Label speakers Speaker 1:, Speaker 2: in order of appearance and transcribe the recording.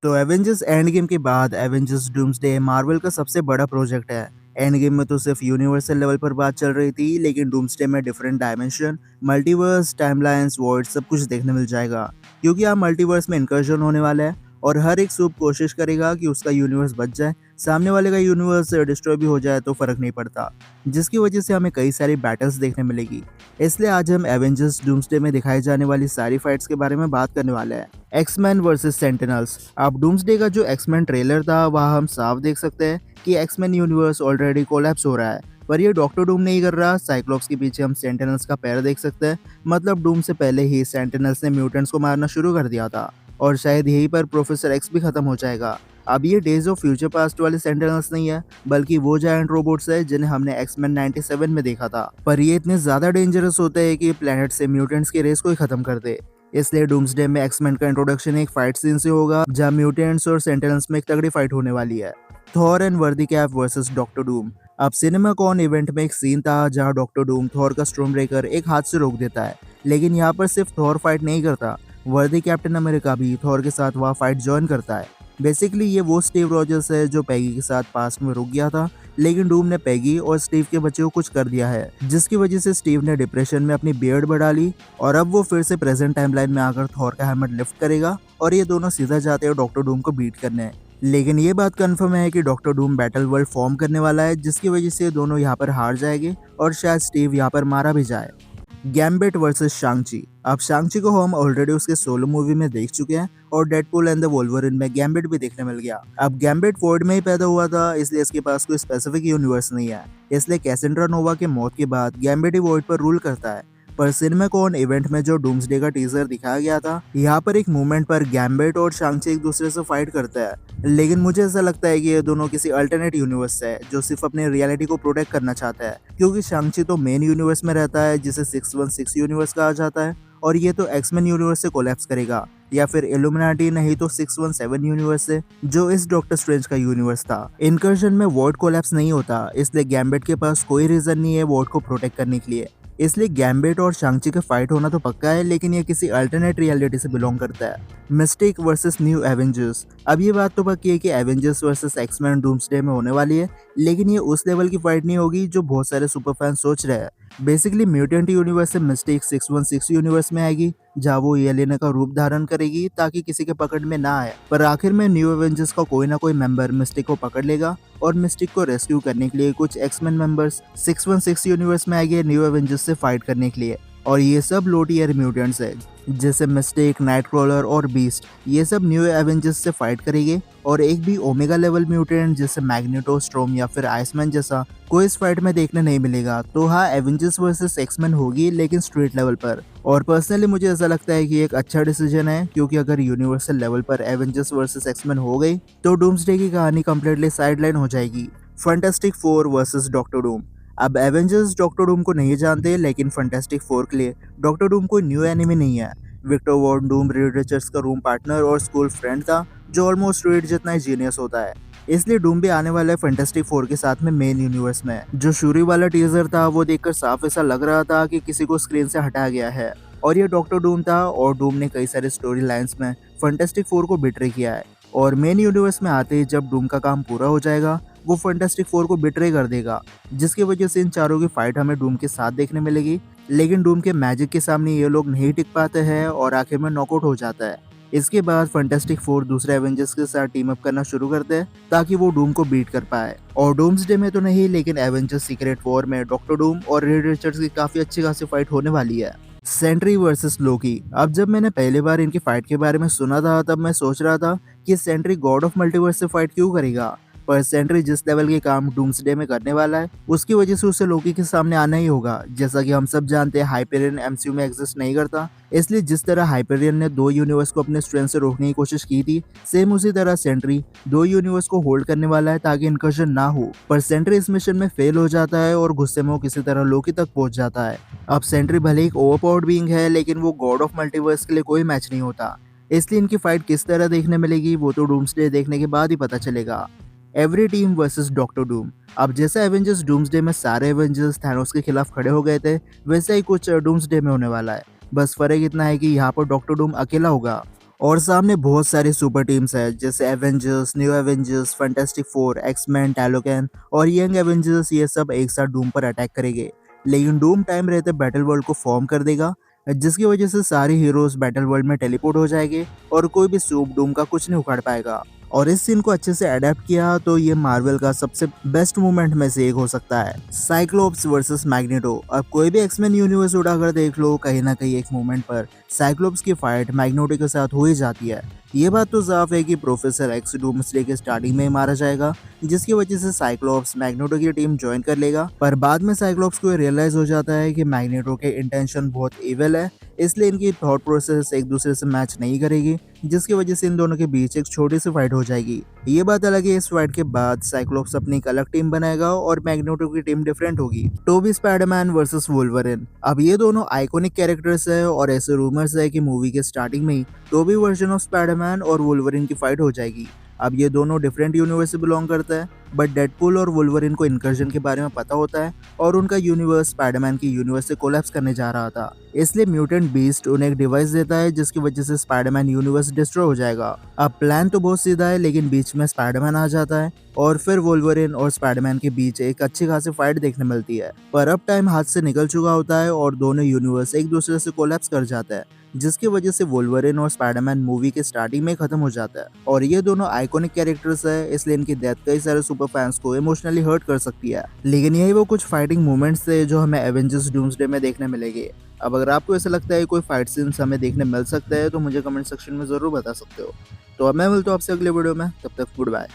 Speaker 1: तो Avengers end game के बाद एवेंजर्स डूम्सडे मार्वल का सबसे बड़ा प्रोजेक्ट है। एंड गेम में तो सिर्फ यूनिवर्सल लेवल पर बात चल रही थी, लेकिन डूम्सडे में different dimension, multiverse, timelines, world सब कुछ देखने मिल जाएगा। क्योंकि यहाँ मल्टीवर्स में इंकर्जन होने वाला है और हर एक सूप कोशिश करेगा कि उसका यूनिवर्स बच जाए, सामने वाले का यूनिवर्स डिस्ट्रॉय भी हो जाए तो फर्क नहीं पड़ता, जिसकी वजह से हमें कई सारी बैटल्स देखने मिलेगी। इसलिए आज हम एवेंजर्स डूम्सडे में दिखाई जाने वाली सारी फाइट्स के बारे में बात करने वाले हैं। X Men versus Sentinels. अब डूम्सडे का जो एक्समैन ट्रेलर था वहाँ हम साफ देख सकते हैं कि एक्समैन यूनिवर्स ऑलरेडी कोलैप्स हो रहा है, पर ये डॉक्टर डूम नहीं कर रहा। साइक्लोप्स के पीछे हम सेंटिनल्स का पैर देख सकते हैं, मतलब डूम से पहले ही सेंटिनल्स ने म्यूटेंट्स को मारना शुरू कर दिया था और शायद यहीं पर प्रोफेसर एक्स भी खत्म हो जाएगा। अब ये डेज ऑफ फ्यूचर पास्ट वाले सेंटिनल्स नहीं है, बल्कि वो जायंट रोबोट्स है जिन्हें हमने एक्समैन 97 में देखा था। पर ये इतने ज्यादा डेंजरस होते हैं कि प्लेनेट से म्यूटेंट्स की रेस को ही खत्म कर दे। इसलिए डूम्सडे में एक्समैन का इंट्रोडक्शन एक फाइट सीन से होगा, जहां म्यूटेंट्स और सेंटिनल्स में एक तगड़ी फाइट होने वाली है। थॉर एंड वर्दी कैप वर्सेस डॉक्टर डूम। अब सिनेमाकॉन इवेंट में एक सीन था जहां डॉक्टर डूम थॉर का स्टॉर्म ब्रेकर एक हाथ से रोक देता है, लेकिन यहाँ पर सिर्फ थॉर फाइट नहीं करता, वर्दी कैप्टन अमेरिका भी थॉर के साथ वह फाइट ज्वाइन करता है। बेसिकली ये वो स्टीव रॉजर्स है जो पैगी के साथ पास्ट में रुक गया था, लेकिन डूम ने पैगी और स्टीव के बच्चे को कुछ कर दिया है, जिसकी वजह से स्टीव ने डिप्रेशन में अपनी बियर्ड बढ़ा ली और अब वो फिर से प्रेजेंट टाइमलाइन में आकर थॉर का हेलमेट लिफ्ट करेगा और ये दोनों सीधा जाते हैं डॉक्टर डूम को बीट करने। लेकिन ये बात कंफर्म है कि doctor Doom battle world form करने वाला है, जिसकी वजह से दोनों यहाँ पर हार जाएंगे और शायद स्टीव यहाँ पर मारा भी जाए। Gambit versus Shang-Chi. अब शांग-ची को हम ऑलरेडी उसके सोलो मूवी में देख चुके हैं और डेडपूल एंड द वोल्वरिन में गैम्बिट भी देखने मिल गया। अब गैम्बिट वॉर्ड में ही पैदा हुआ था, इसलिए इसके पास कोई स्पेसिफिक यूनिवर्स नहीं है, इसलिए कैसेंड्रा नोवा के मौत के बाद गैम्बिट ही वॉर्ड पर रूल करता है। पर सिनेमाकॉन इवेंट में जो डूम्सडे का टीजर दिखाया गया था, यहाँ पर एक मूवमेंट पर गैम्बिट और शांग-ची एक दूसरे से फाइट करते हैं, लेकिन मुझे ऐसा लगता है कि ये दोनों किसी अल्टरनेट यूनिवर्स से है जो सिर्फ अपने रियलिटी को प्रोटेक्ट करना चाहता है, क्योंकि शांग-ची तो मेन यूनिवर्स में रहता है जिसे 616 यूनिवर्स कहा जाता है और ये तो एक्समैन यूनिवर्स से कोलैप्स करेगा, या फिर इल्यूमिनाटी नहीं तो 617 यूनिवर्स से, जो इस डॉक्टर स्ट्रेंज का यूनिवर्स था। इनकर्जन में वॉर्ड कोलैप्स नहीं होता, इसलिए गैम्बिट के पास कोई रीजन नहीं है वॉर्ड को प्रोटेक्ट करने के लिए। इसलिए गैम्बिट और शांग-ची का फाइट होना तो पक्का है, लेकिन ये किसी अल्टरनेट रियलिटी से बिलोंग करता है। Mistake versus new Avengers. अब ये बात तो पक्की है कि एवेंजर्स वर्सेस एक्समैन डूम्सडे में होने वाली है, लेकिन ये उस लेवल की फाइट नहीं होगी जो बहुत सारे सुपर फैन सोच रहे हैं। बेसिकली म्यूटेंट यूनिवर्स से मिस्टिक 616 यूनिवर्स में आएगी, जहाँ वो एलियन का रूप धारण करेगी ताकि किसी के पकड़ में ना आए। पर आखिर में न्यू एवेंजर्स का कोई ना कोई मेंबर मिस्टिक को पकड़ लेगा और मिस्टिक को रेस्क्यू करने के लिए कुछ एक्समैन मेंबर्स 616 यूनिवर्स में आएंगे न्यू एवेंजर्स से फाइट करने के लिए। और ये सब लो टियर म्यूटेंट्स है, जैसे मिस्टिक, नाइटक्रॉलर और बीस्ट, ये सब न्यू एवेंजर्स से फाइट करेंगे। और एक भी ओमेगा लेवल म्यूटेंट जैसे मैग्नेटो, स्ट्रोम या फिर आइसमैन जैसा कोई इस फाइट में देखने नहीं मिलेगा। तो हाँ, एवेंजर्स वर्सेस एक्समैन होगी, लेकिन स्ट्रीट लेवल पर। और पर्सनली मुझे ऐसा लगता है कि एक अच्छा डिसीजन है, क्योंकि अगर यूनिवर्सल लेवल पर एवेंजर्स वर्सेस एक्समैन हो गई तो डूम्सडे की कहानी कंप्लीटली साइडलाइन हो जाएगी। Fantastic four versus doctor Doom. अब एवेंजर्स डॉक्टर डूम को नहीं जानते, लेकिन फैंटास्टिक फोर के लिए डॉक्टर डूम कोई न्यू एनिमी नहीं है। Victor von Doom Reed Richards का रूम पार्टनर और स्कूल फ्रेंड था, जो ऑलमोस्ट रीड जितना ही जीनियस होता है। इसलिए डूम भी आने वाला है फैंटास्टिक फोर के साथ में मेन यूनिवर्स में। जो शुरू वाला टीजर था वो देखकर साफ ऐसा लग रहा था कि किसी को स्क्रीन से हटाया गया है और ये डॉक्टर डूम था। और डूम ने कई सारे स्टोरी लाइन्स में फैंटास्टिक फोर को बिट्रे किया है, और मेन यूनिवर्स में आते ही जब डूम का काम पूरा हो जाएगा वो फैंटास्टिक फोर को बिट्रे कर देगा, जिसकी वजह से इन चारों की फाइट हमें डूम के साथ देखने मिलेगी। लेकिन डूम के मैजिक के सामने ये लोग नहीं टिक पाते हैं और आखिर में नॉकआउट हो जाता है। इसके बाद फैंटास्टिक फोर दूसरे एवेंजर्स के साथ टीम अप करना शुरू करते हैं ताकि वो डूम को बीट कर पाए। और डूम्सडे में तो नहीं, लेकिन एवेंजर्स सीक्रेट वॉर में डॉक्टर डूम और रीड रिचर्ड्स की काफी अच्छी खासी फाइट होने वाली है। सेंट्री वर्सेस लोकी। अब जब मैंने पहली बार इनकी फाइट के बारे में सुना था, तब मैं सोच रहा था कि सेंट्री गॉड ऑफ मल्टीवर्स से फाइट क्यों करेगा। पर सेंट्री जिस लेवल के काम डूम्सडे में करने वाला है, उसकी वजह से उसे लोकी के सामने आना ही होगा। जैसा कि हम सब जानते हैं, हाइपेरियन एमसीयू में एग्जिस्ट नहीं करता, इसलिए जिस तरह हाइपेरियन ने दो यूनिवर्स को अपने स्ट्रेंथ से रोकने की कोशिश की थी, सेम उसी तरह सेंट्री दो यूनिवर्स को होल्ड करने वाला है ताकि इनकर्जन ना हो। पर सेंट्री इस मिशन में फेल हो जाता है और गुस्से में वो किसी तरह लोकी तक पहुंच जाता है। अब सेंट्री भले एक ओवरपावर्ड बीइंग है, लेकिन वो गॉड ऑफ मल्टीवर्स के लिए कोई मैच नहीं होता। इसलिए इनकी फाइट किस तरह देखने मिलेगी वो तो डूम्सडे देखने के बाद ही पता चलेगा। Every team versus doctor Doom. अब जैसा एवेंजर्स डूम्सडे में सारे एवेंजर्स थैनोस के खिलाफ खड़े हो गए थे, वैसा ही कुछ डूम्सडे में होने वाला है। बस फर्क इतना है कि यहाँ पर डॉक्टर डूम अकेला होगा और सामने बहुत सारी सुपर टीम्स है जैसे Avengers, New Avengers, Fantastic Four, X-Men, Talokan और यंग एवेंजर्स, ये सब एक साथ डूम पर अटैक करेंगे। लेकिन डूम टाइम रहते बैटल वर्ल्ड को फॉर्म कर देगा, जिसकी वजह से सारे हीरोज बैटल वर्ल्ड में टेलीपोर्ट हो जाएंगे और कोई भी सूप डूम का कुछ नहीं उखाड़ पाएगा। और इस सीन को अच्छे से अडेप्ट किया तो ये मार्वल का सबसे बेस्ट मूवमेंट में से एक हो सकता है। Cyclops versus magneto. अब कोई भी एक्समैन यूनिवर्स उठाकर देख लो, कहीं ना कहीं एक मोमेंट पर साइक्लोप्स की फाइट मैग्नेटो के साथ हो ही जाती है। ये बात तो साफ है कि प्रोफेसर एक्स डूम्सडे के स्टार्टिंग में ही मारा जाएगा, जिसकी वजह से साइक्लोप्स मैग्नेटो की टीम ज्वाइन कर लेगा। पर बाद में साइक्लोप्स को रियलाइज हो जाता है कि मैग्नेटो के इंटेंशन बहुत इविल है, इसलिए इनकी थॉट प्रोसेस एक दूसरे से मैच नहीं करेगी, जिसकी वजह से इन दोनों के बीच एक छोटी सी फाइट हो जाएगी। ये बात अलग है, इस फाइट के बाद साइक्लोप्स अपनी एक अलग टीम बनाएगा और मैग्नेटो की टीम डिफरेंट होगी। Tobey Spider Man versus Wolverine. अब ये दोनों आइकॉनिक कैरेक्टर्स है और ऐसे रूमर्स है कि मूवी के स्टार्टिंग में ही टोबी वर्जन ऑफ स्पाइडरमैन और वुल्वरिन की फाइट हो जाएगी। अब ये दोनों डिफरेंट यूनिवर्स से बिलोंग करता है, बट डेडपूल और वुल्वरिन को इनकर्जन के बारे में पता होता है और उनका यूनिवर्स स्पाइडरमैन की यूनिवर्स से कोलैप्स करने जा रहा था। इसलिए म्यूटेंट बीस्ट उन्हें एक डिवाइस देता है जिसकी वजह से स्पाइडरमैन यूनिवर्स डिस्ट्रॉय हो जाएगा। अब प्लान तो बहुत सीधा है, लेकिन बीच में स्पाइडरमैन आ जाता है और फिर वुल्वरिन और स्पाइडरमैन के बीच एक अच्छी खासी फाइट देखने मिलती है। पर अब टाइम हाथ से निकल चुका होता है और दोनों यूनिवर्स एक दूसरे से कोलैप्स कर जाता है, जिसकी वजह से वुल्वरिन और स्पाइडरमैन मूवी के स्टार्टिंग में खत्म हो जाता है। और ये दोनों आइकॉनिक कैरेक्टर्स है, इसलिए इनकी डेथ कई सारे सुपर फैंस को इमोशनली हर्ट कर सकती है। लेकिन यही वो कुछ फाइटिंग मोमेंट्स थे जो हमें एवेंजर्स डूम्सडे में देखने मिलेंगे। अब अगर आपको ऐसा लगता है कोई फाइट सीन्स हमें देखने मिल सकता है तो मुझे कमेंट सेक्शन में जरूर बता सकते हो। तो अब मैं मिलता हूँ आपसे अगले वीडियो में, तब तक गुड बाय।